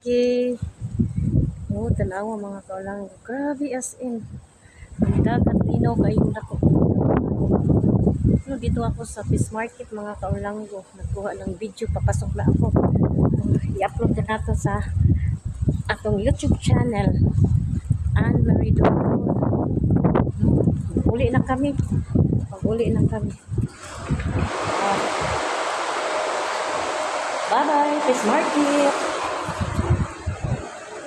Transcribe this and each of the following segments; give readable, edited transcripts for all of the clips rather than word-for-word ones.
Malaki. Oh, tanawa mga kaulang. Grabe as in. Ang dagat linaw kayong dako. No, dito ako sa Fish Market mga kaulanggo. Nagkuha ng video, papasok na ako. I-upload na nato sa atong YouTube channel. Anne Marie Doon. Uli na kami. Pag-uli na kami. Bye-bye, Fish Market.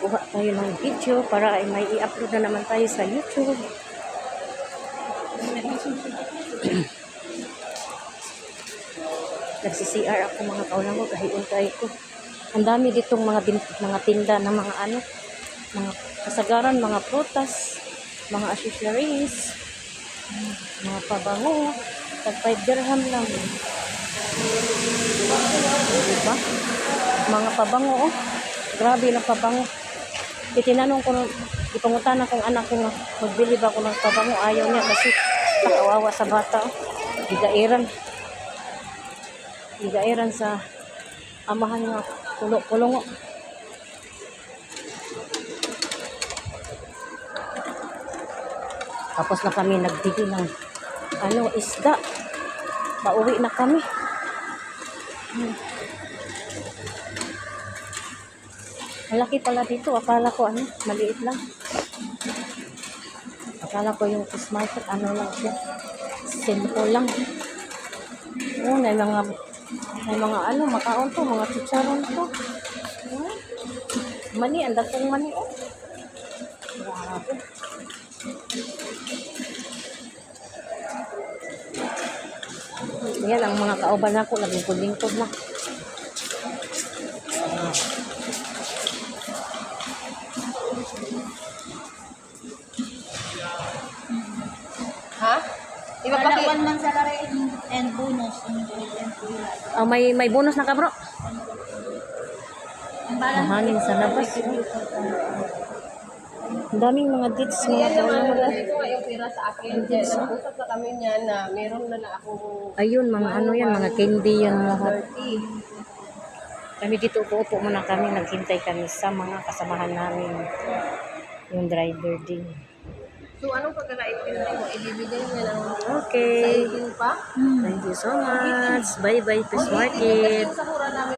Kuha tayo ng video para ay may i-upload na naman tayo sa YouTube. Nagsi-CR ako mga kaulang ko, kahiyon tayo ko. Ang dami ditong mga tinda ng mga mga kasagaran, mga prutas, mga accessories, mga pabango, tag 5 dirham lang. Diba? Mga pabango, oh. Grabe na pabango. Itinanong ko, ipangutan akong anak ko nga, magbili ba ako ng pabango? Ayaw niya kasi nakawawa sa bata. Oh. Gigairan sa amahan nga kulong. Tapos na kami nagdigi ng isda. Pauwi na kami. Malaki pala dito. Akala ko maliit lang. Akala ko yung Fish Market lang siya. Simple lang. Oh, may mga makaon to, mga chicharon to. Mani, ang datong mani. Oh. Grabe. Yan ang mga kauban ako, lingkod-lingkod na. Ha? One month salary and bonus. Oh, may bonus na ka, bro. Ang balance Hangin sa labas. Ang daming mga dates mga kaulang. Ito nga yung pira sa akin. Usap na kami niyan na meron na akong Ayun, mga yan, mga candy yan lahat. 30. Kami dito, upo muna kami, naghintay kami sa mga kasamahan namin. Yung driver din. So, anong pagkakaintindi mo? Ibibigay niya ng Okay. sa pa? Thank you so much. Bye-bye, Fish Market. Sa hura namin.